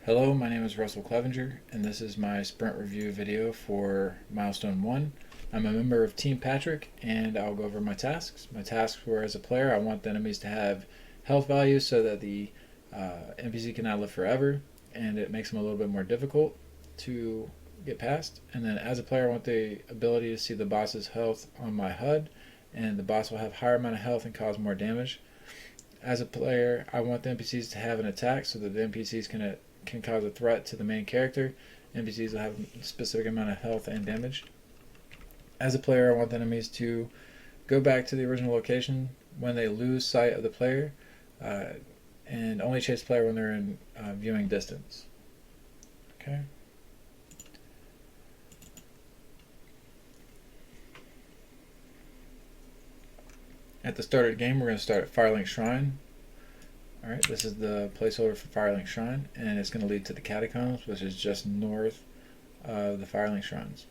Hello, my name is Russell Clevenger, and this is my sprint review video for Milestone 1. I'm a member of Team Patrick, and I'll go over my tasks. My tasks were as a player, I want the enemies to have health values so that the NPC cannot live forever, and it makes them a little bit more difficult to get past. And then as a player, I want the ability to see the boss's health on my HUD, and the boss will have higher amount of health and cause more damage. As a player, I want the NPCs to have an attack so that the NPCs can cause a threat to the main character. NPCs will have a specific amount of health and damage. As a player, I want the enemies to go back to the original location when they lose sight of the player, uh, and only chase the player when they're in viewing distance. Okay. At the start of the game, we're going to start at Firelink Shrine. Alright, this is the placeholder for Firelink Shrine, and it's going to lead to the Catacombs, which is just north of the Firelink Shrines.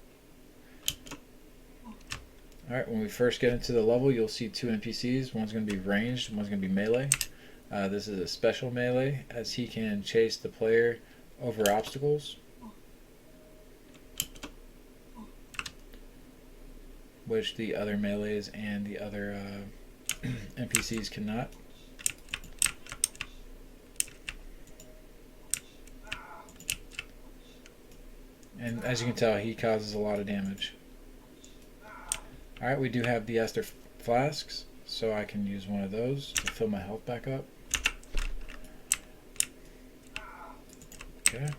Alright, when we first get into the level, you'll see two NPCs. One's going to be ranged, and one's going to be melee. This is a special melee, as he can chase the player over obstacles, which the other melees and the other NPCs cannot. And as you can tell, he causes a lot of damage. Alright, we do have the Ester flasks, so I can use one of those to fill my health back up. Okay.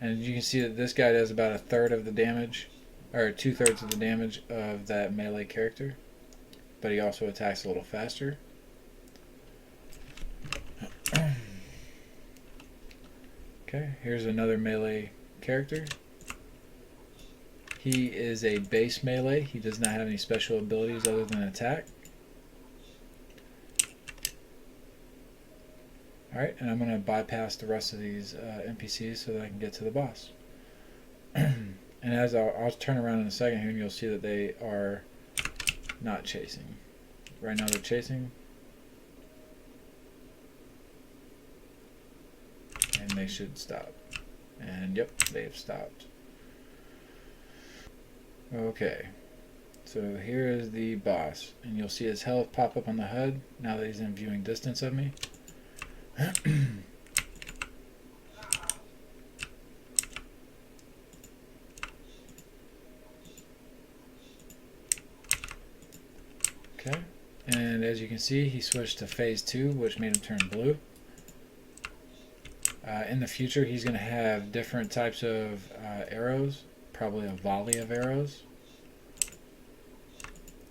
And you can see that this guy does about a third of the damage, or 2/3 of the damage of that melee character, but he also attacks a little faster. Okay, here's another melee character. He is a base melee. He does not have any special abilities other than attack. Alright, and I'm going to bypass the rest of these NPCs so that I can get to the boss. And as I'll turn around in a second here and you'll see that they are not chasing. Right now they're chasing. And they should stop. And yep, they have stopped. Okay, so here is the boss, and you'll see his health pop up on the HUD now that he's in viewing distance of me. Okay, and as you can see, he switched to phase 2, which made him turn blue. In the future, he's going to have different types of arrows, probably a volley of arrows.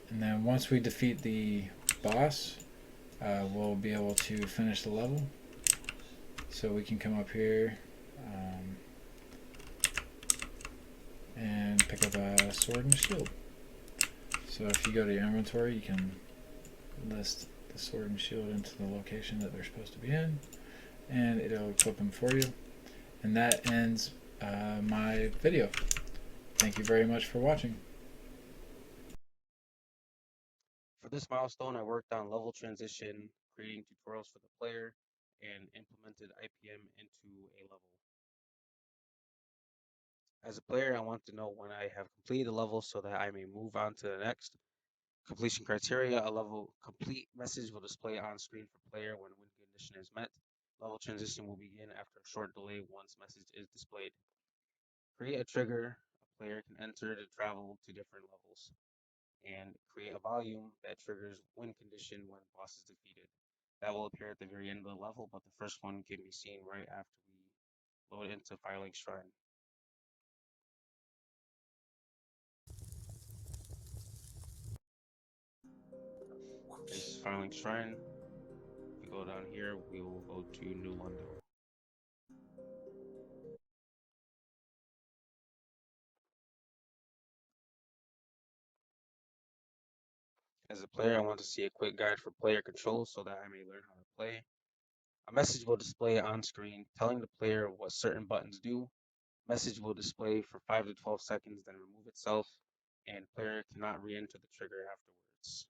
And then once we defeat the boss, we'll be able to finish the level. So we can come up here and pick up a sword and a shield. So if you go to your inventory, you can list the sword and shield into the location that they're supposed to be in, and it'll equip them for you. And that ends my video. Thank you very much for watching. For this milestone, I worked on level transition, creating tutorials for the player, and implemented IPM into a level. As a player, I want to know when I have completed a level so that I may move on to the next. Completion criteria: a level complete message will display on screen for player when win condition is met. Level transition will begin after a short delay once message is displayed. Create a trigger a player can enter to travel to different levels, and create a volume that triggers win condition when boss is defeated. That will appear at the very end of the level, but the first one can be seen right after we load into Firelink Shrine. This is Firelink Shrine. If we go down here, we will go to New London. As a player, I want to see a quick guide for player control so that I may learn how to play. A message will display on screen telling the player what certain buttons do. Message will display for 5 to 12 seconds, then remove itself, and player cannot re-enter the trigger afterwards.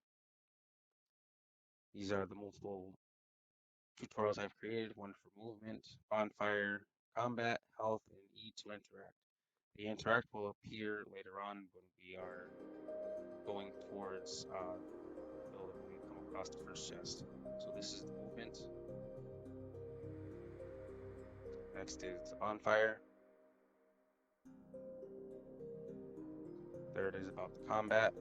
These are the multiple tutorials I've created, one for movement, bonfire, combat, health, and E to interact. The interact will appear later on when we are going towards building. We come across the first chest. So this is the movement. Next is the bonfire. Third is about the combat.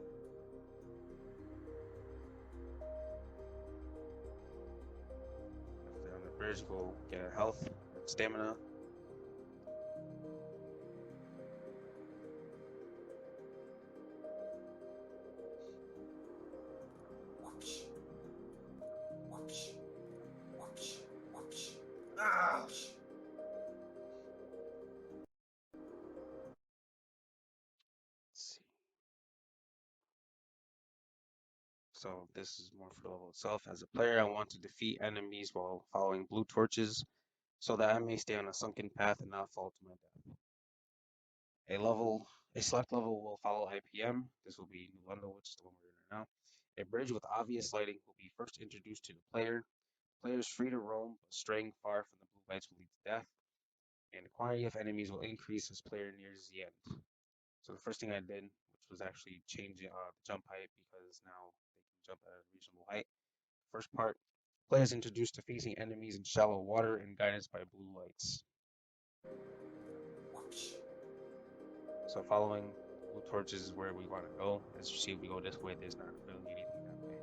After on the bridge, we'll get a health and stamina. Let's see. So this is more for the level itself. As a player, I want to defeat enemies while following blue torches so that I may stay on a sunken path and not fall to my death. A select level will follow IPM. This will be Nulendo, which is the one we're in right now. A bridge with obvious lighting will be first introduced to the player. Player is free to roam, but straying far from the blue lights will lead to death. And the quantity of enemies will increase as player nears the end. So the first thing I did, which was actually changing the jump height because now they can jump at a reasonable height. First part, players introduced to facing enemies in shallow water and guidance by blue lights. So following blue torches is where we want to go. As you see, if we go this way, there's not really anything that way.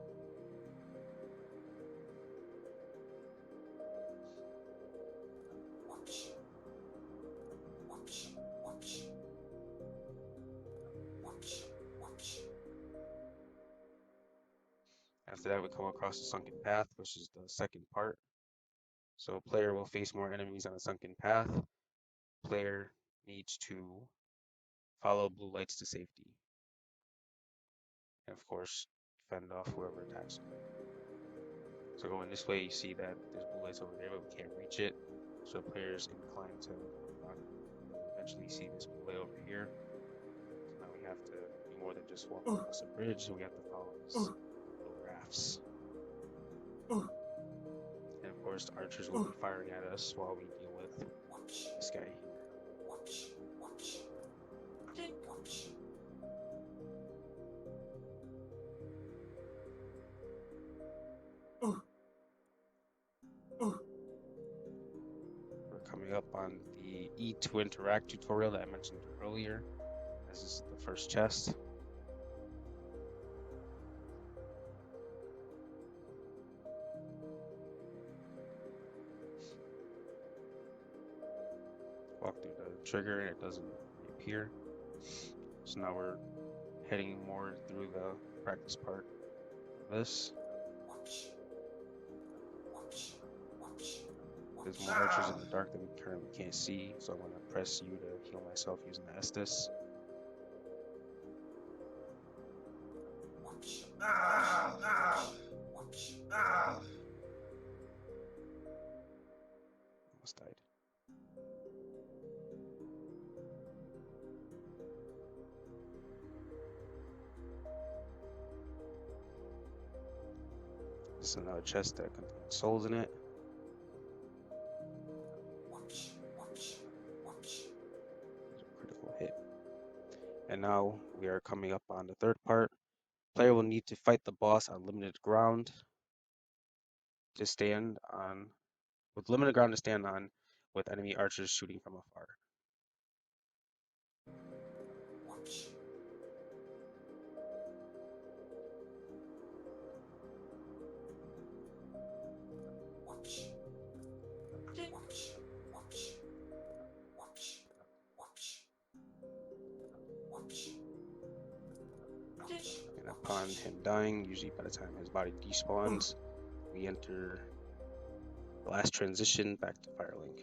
After that, we come across the sunken path, which is the second part. So a player will face more enemies on a sunken path. Player needs to follow blue lights to safety. And of course, fend off whoever attacks them. So going this way, you see that there's blue lights over there, but we can't reach it. So the player is inclined to run. We'll eventually see this blue light over here. So now we have to do more than just walk across a bridge. We have to follow these little rafts. And of course, the archers will be firing at us while we deal with this guy here. We're coming up on the E to interact tutorial that I mentioned earlier. This is the first chest. Walk through the trigger and it doesn't appear. So now we're heading more through the practice part of this. There's more archers in the dark that we currently can't see, so I'm going to press U to heal myself using the Estus. Almost died. This is another chest that contains souls in it. Critical hit. And now we are coming up on the third part. Player will need to fight the boss on limited ground to stand on, with limited ground to stand on, with enemy archers shooting from afar. And upon him dying, usually by the time his body despawns, we enter the last transition back to Firelink.